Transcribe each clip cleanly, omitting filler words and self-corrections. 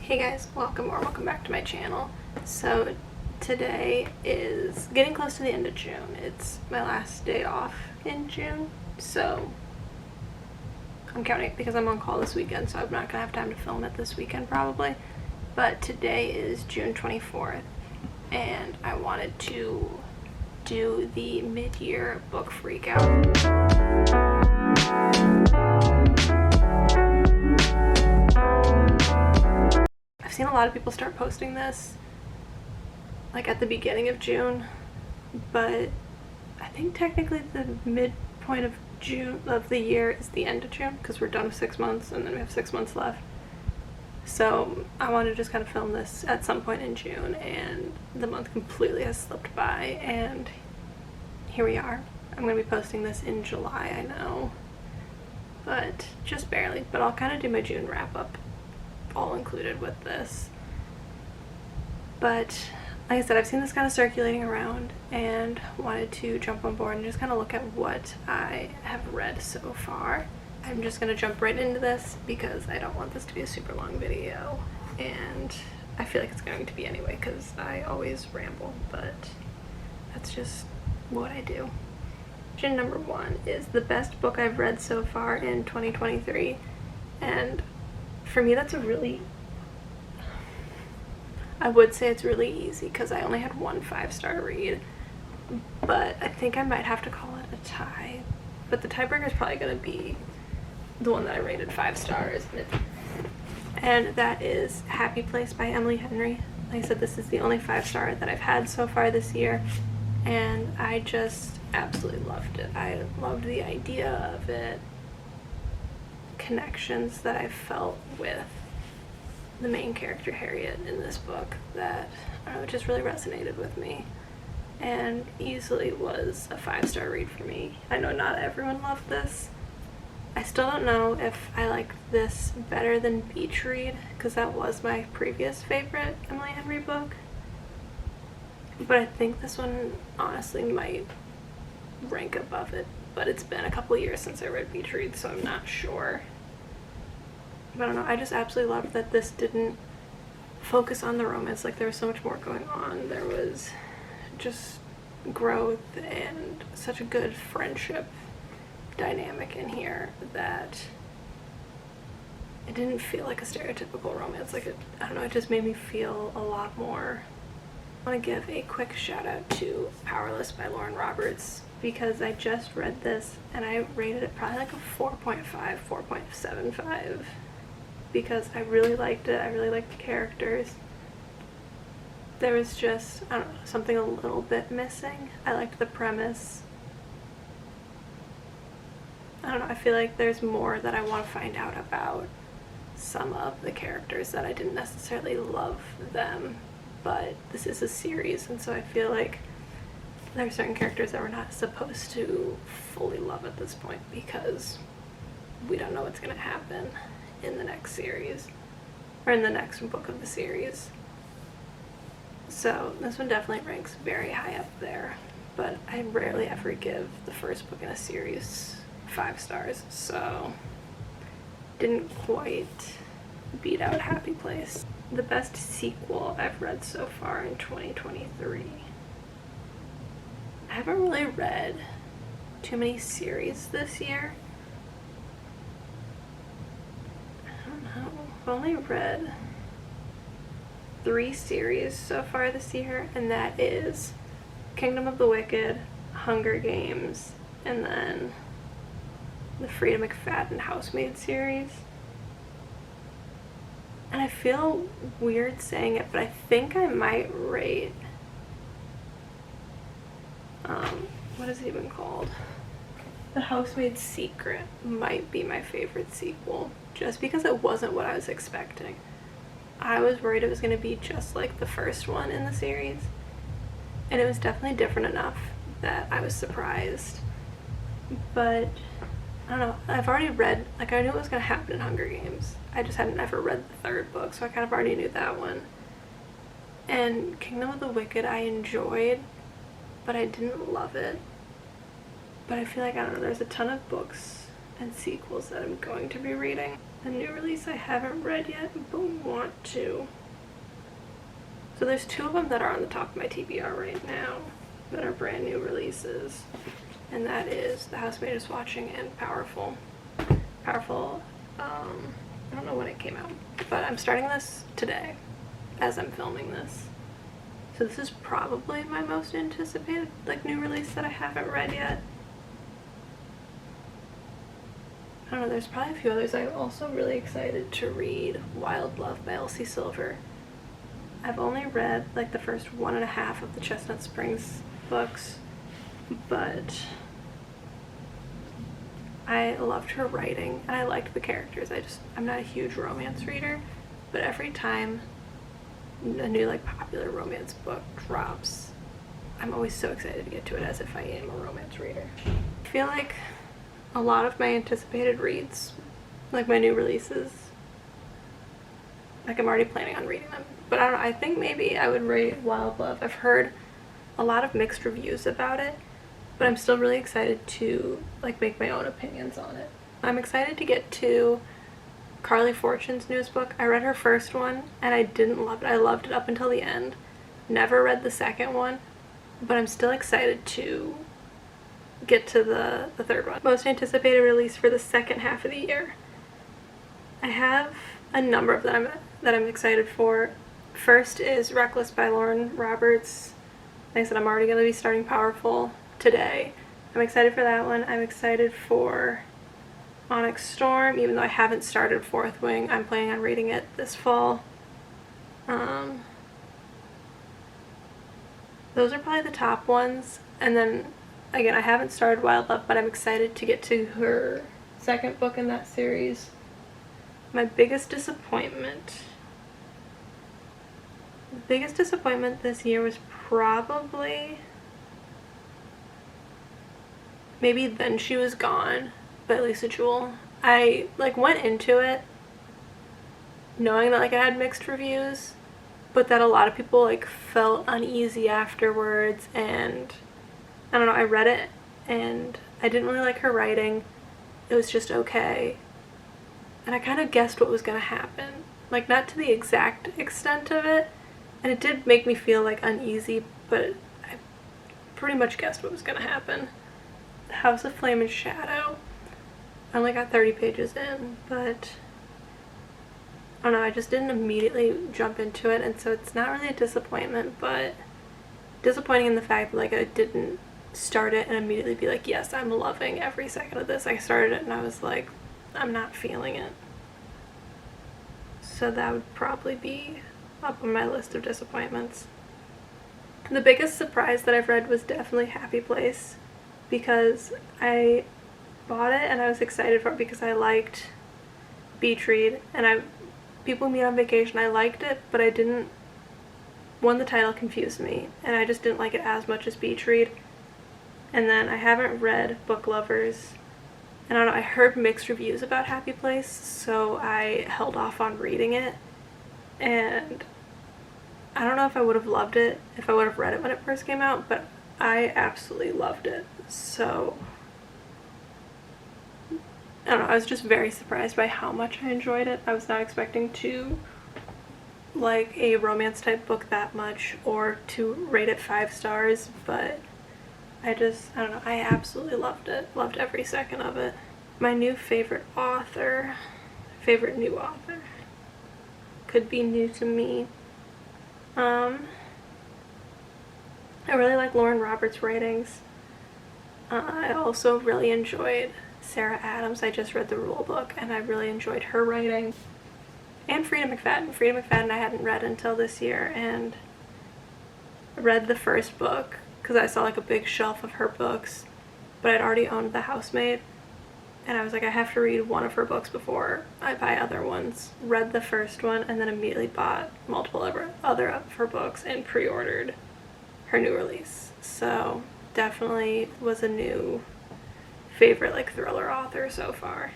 Hey guys, welcome back to my channel. So today is getting close to the end of June. It's my last day off in June, so I'm counting because I'm on call this weekend, so I'm not gonna have time to film it this weekend probably. But today is June 24th, and I wanted to do the mid-year book freakout. I've seen a lot of people start posting this like at the beginning of June, but I think technically the midpoint of June of the year is the end of June because we're done with 6 months and then we have 6 months left. So I wanted to just kind of film this at some point in June, and the month completely has slipped by and here we are. I'm going to be posting this in July, I know, but just barely. But I'll kind of do my June wrap up all included with this. But like I said, I've seen this kind of circulating around and wanted to jump on board and just kind of look at what I have read so far. I'm just going to jump right into this because I don't want this to be a super long video, and I feel like it's going to be anyway because I always ramble, but that's just what I do. Question number 1 is the best book I've read so far in 2023, and for me that's I would say it's really easy because I only had one 5-star read, but I think I might have to call it a tie. But the tiebreaker is probably going to be the one that I rated 5 stars, and that is Happy Place by Emily Henry. Like I said, this is the only 5-star that I've had so far this year, and I just absolutely loved it. I loved the idea of it, connections that I felt with the main character Harriet in this book that, I don't know, it just really resonated with me and easily was a 5-star read for me. I know not everyone loved this. I still don't know if I like this better than Beach Read because that was my previous favorite Emily Henry book, but I think this one honestly might rank above it, but it's been a couple years since I read Beach Read, so I'm not sure. But I don't know, I just absolutely loved that this didn't focus on the romance. Like, there was so much more going on. There was just growth and such a good friendship dynamic in here that it didn't feel like a stereotypical romance. Like, I don't know, it just made me feel a lot more. I want to give a quick shout out to Powerless by Lauren Roberts because I just read this and I rated it probably like a 4.5, 4.75 because I really liked it. I really liked the characters. There was just, I don't know, something a little bit missing. I liked the premise. I don't know, I feel like there's more that I want to find out about some of the characters that I didn't necessarily love them, but this is a series, and so I feel like there are certain characters that we're not supposed to fully love at this point because we don't know what's going to happen in the next series, or in the next book of the series. So this one definitely ranks very high up there, but I rarely ever give the first book in a series 5 stars, so didn't quite beat out Happy Place. The best sequel I've read so far in 2023. I haven't really read too many series this year. I don't know. I've only read 3 series so far this year, and that is Kingdom of the Wicked, Hunger Games, and then the Frida McFadden Housemaid series. And I feel weird saying it, but I think I might rate what is it even called? The Housemaid's Secret might be my favorite sequel, just because it wasn't what I was expecting. I was worried it was going to be just like the first one in the series, and it was definitely different enough that I was surprised. But I don't know, I've already read, like, I knew what was going to happen in Hunger Games. I just hadn't ever read the 3rd book, so I kind of already knew that one. And Kingdom of the Wicked I enjoyed, but I didn't love it. But I feel like, I don't know, there's a ton of books and sequels that I'm going to be reading. A new release I haven't read yet but want to. So there's 2 of them that are on the top of my TBR right now that are brand new releases. And that is The Housemaid is Watching and Powerful. Powerful, I don't know when it came out, but I'm starting this today as I'm filming this. So this is probably my most anticipated like new release that I haven't read yet. I don't know, there's probably a few others. I'm also really excited to read Wild Love by Elsie Silver. I've only read like the first 1.5 of the Chestnut Springs books, but I loved her writing and I liked the characters. I'm not a huge romance reader, but every time a new like popular romance book drops, I'm always so excited to get to it as if I am a romance reader. I feel like a lot of my anticipated reads, like my new releases, like I'm already planning on reading them. But I don't know, I think maybe I would rate Wild Love. I've heard a lot of mixed reviews about it, but I'm still really excited to like make my own opinions on it. I'm excited to get to Carly Fortune's newest book. I read her first one and I didn't love it. I loved it up until the end. Never read the second one, but I'm still excited to get to the third one. Most anticipated release for the second half of the year. I have a number of them that I'm excited for. First is Reckless by Lauren Roberts. Like I said, I'm already going to be starting Powerful today. I'm excited for that one. I'm excited for Onyx Storm, even though I haven't started Fourth Wing. I'm planning on reading it this fall. Those are probably the top ones. And then, again, I haven't started Wild Love, but I'm excited to get to her second book in that series. My biggest disappointment this year was probably maybe Then She Was Gone by Lisa Jewell. I like went into it knowing that like I had mixed reviews, but that a lot of people like felt uneasy afterwards, and I don't know, I read it and I didn't really like her writing. It was just okay. And I kind of guessed what was going to happen. Like, not to the exact extent of it. And it did make me feel, like, uneasy, but I pretty much guessed what was going to happen. House of Flame and Shadow. I only got 30 pages in, but I don't know, I just didn't immediately jump into it, and so it's not really a disappointment, but disappointing in the fact that, like, I didn't start it and immediately be like, yes, I'm loving every second of this. I started it and I was like, I'm not feeling it. So that would probably be up on my list of disappointments. The biggest surprise that I've read was definitely Happy Place, because I bought it and I was excited for it because I liked Beach Read, and People Meet on Vacation, I liked it, but I didn't, the title confused me, and I just didn't like it as much as Beach Read. And then I haven't read Book Lovers, and I don't know, I heard mixed reviews about Happy Place, so I held off on reading it, and I don't know if I would have loved it if I would have read it when it first came out, but I absolutely loved it. So I don't know, I was just very surprised by how much I enjoyed it. I was not expecting to like a romance type book that much or to rate it 5 stars, but I don't know, I absolutely loved it. Loved every second of it. My new favorite new author, could be new to me. I really like Lauren Roberts' writings. I also really enjoyed Sarah Adams. I just read the rule book and I really enjoyed her writing. And Frida McFadden. Frida McFadden I hadn't read until this year, and I read the first book because I saw like a big shelf of her books, but I'd already owned The Housemaid, and I was like, I have to read one of her books before I buy other ones. Read the first one and then immediately bought multiple other of her books and pre-ordered her new release. So definitely was a new favorite like thriller author so far.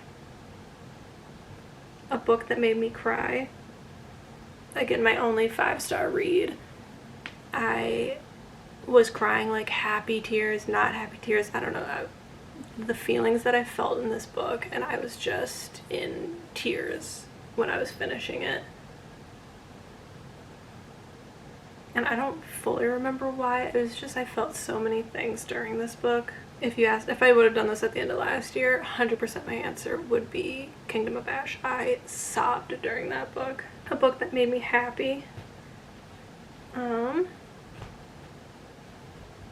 A book that made me cry, again, my only 5-star read. I was crying like happy tears, not happy tears, I don't know. the feelings that I felt in this book, and I was just in tears when I was finishing it. And I don't fully remember why. It was just I felt so many things during this book. If you asked if I would have done this at the end of last year, 100% my answer would be Kingdom of Ash. I sobbed during that book. A book that made me happy.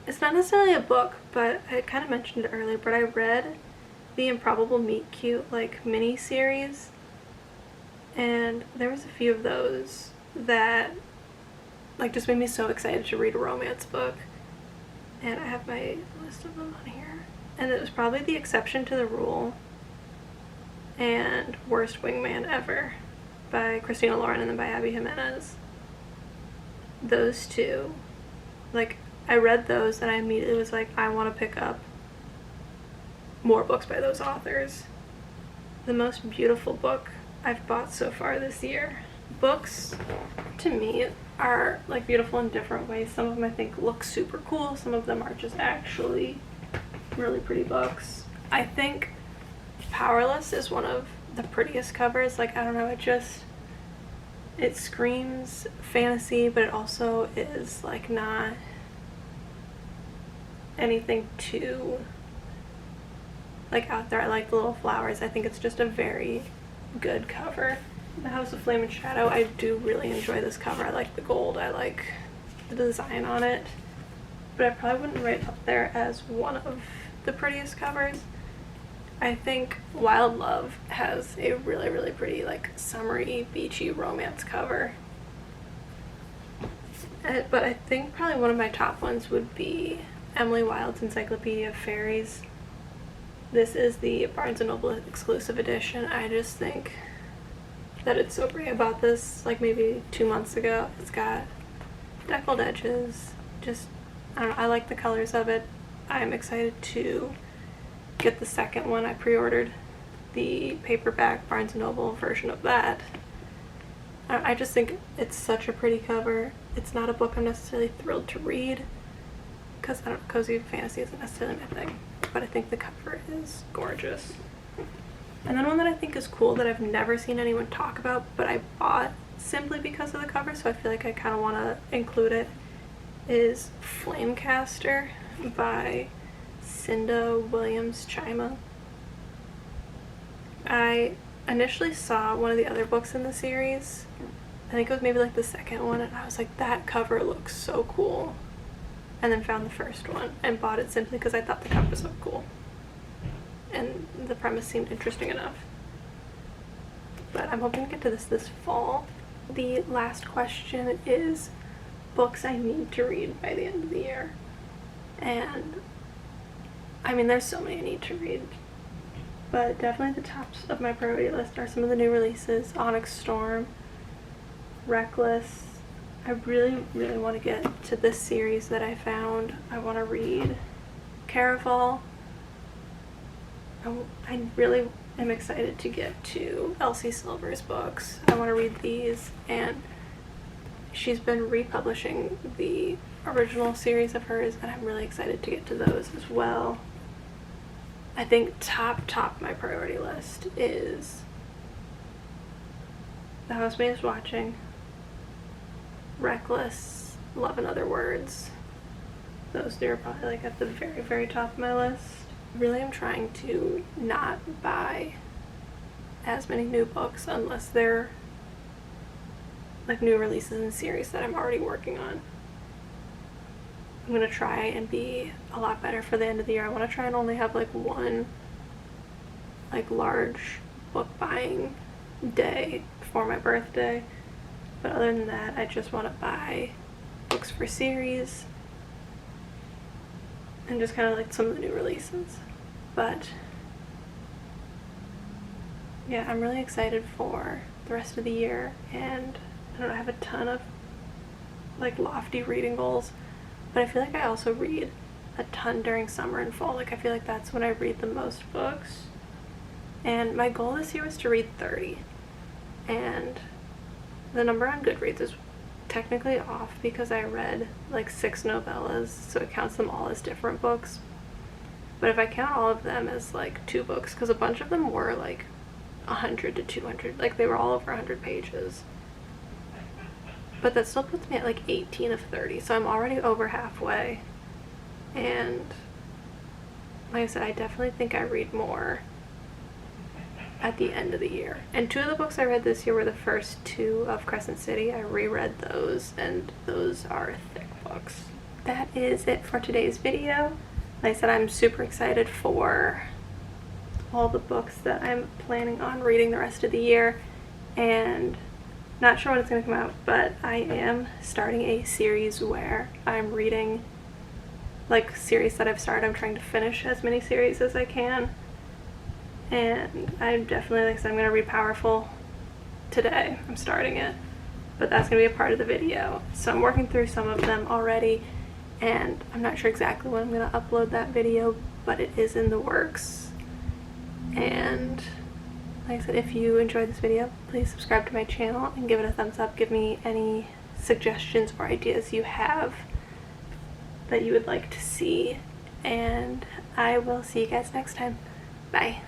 It's not necessarily a book, but I kind of mentioned it earlier, but I read the Improbable Meet Cute mini series, and there was a few of those that just made me so excited to read a romance book. And I have my list of them on here. And it was probably The Exception to the Rule and Worst Wingman Ever by Christina Lauren and then by Abby Jimenez. Those two, I read those and I immediately was like, I want to pick up more books by those authors. The most beautiful book I've bought so far this year. Books, to me, are beautiful in different ways. Some of them I think look super cool. Some of them are just actually really pretty books. I think Powerless is one of the prettiest covers. I don't know, it screams fantasy, but it also is not anything too out there. I like the little flowers. I think it's just a very good cover. The House of Flame and Shadow, I do really enjoy this cover. I like the gold, I like the design on it, but I probably wouldn't rate it up there as one of the prettiest covers. I think Wild Love has a really, really pretty summery, beachy romance cover. But I think probably one of my top ones would be Emily Wilde's Encyclopedia of Fairies. This is the Barnes & Noble exclusive edition. I just think that it's so great about this, maybe 2 months ago. It's got deckled edges, I don't know, I like the colors of it. I'm excited to get the second one. I pre-ordered the paperback Barnes & Noble version of that. I just think it's such a pretty cover. It's not a book I'm necessarily thrilled to read, because I don't know, cozy fantasy isn't necessarily my thing, but I think the cover is gorgeous. And then one that I think is cool that I've never seen anyone talk about, but I bought simply because of the cover, so I feel like I kind of want to include it, is Flamecaster by Cinda Williams Chima. I initially saw one of the other books in the series. I think it was maybe the second one, and I was like, that cover looks so cool. And then found the first one and bought it simply because I thought the cover was so cool. And the premise seemed interesting enough. But I'm hoping to get to this fall. The last question is books I need to read by the end of the year. And I mean, there's so many I need to read, but definitely the tops of my priority list are some of the new releases. Onyx Storm, Reckless. I really, really want to get to this series that I found. I want to read Caraval. I really am excited to get to Elsie Silver's books. I want to read these, and she's been republishing the original series of hers, and I'm really excited to get to those as well. I think top my priority list is The Housemaid is Watching, Reckless, Love in Other Words. Those two are probably at the very, very top of my list. Really am trying to not buy as many new books unless they're new releases in series that I'm already working on. I'm gonna try and be a lot better for the end of the year. I want to try and only have one large book buying day for my birthday, but other than that I just want to buy books for series and just kind of some of the new releases. But yeah, I'm really excited for the rest of the year, and I don't have a ton of lofty reading goals, but I feel like I also read a ton during summer and fall. I feel like that's when I read the most books, and my goal this year was to read 30, and the number on Goodreads is technically off because I read 6 novellas, so it counts them all as different books. But if I count all of them as like 2 books, because a bunch of them were like 100 to 200, like they were all over 100 pages. But that still puts me at like 18 of 30, so I'm already over halfway. And like I said, I definitely think I read more at the end of the year. And 2 of the books I read this year were the first 2 of Crescent City. I reread those, and those are thick books. That is it for today's video. Like I said, I'm super excited for all the books that I'm planning on reading the rest of the year, and not sure when it's going to come out, but I am starting a series where I'm reading like series that I've started. I'm trying to finish as many series as I can, and I'm definitely, like I said, I'm going to read Powerful today. I'm starting it, but that's going to be a part of the video. So I'm working through some of them already, and I'm not sure exactly when I'm going to upload that video, but it is in the works. And like I said, if you enjoyed this video, please subscribe to my channel and give it a thumbs up. Give me any suggestions or ideas you have that you would like to see, and I will see you guys next time. Bye.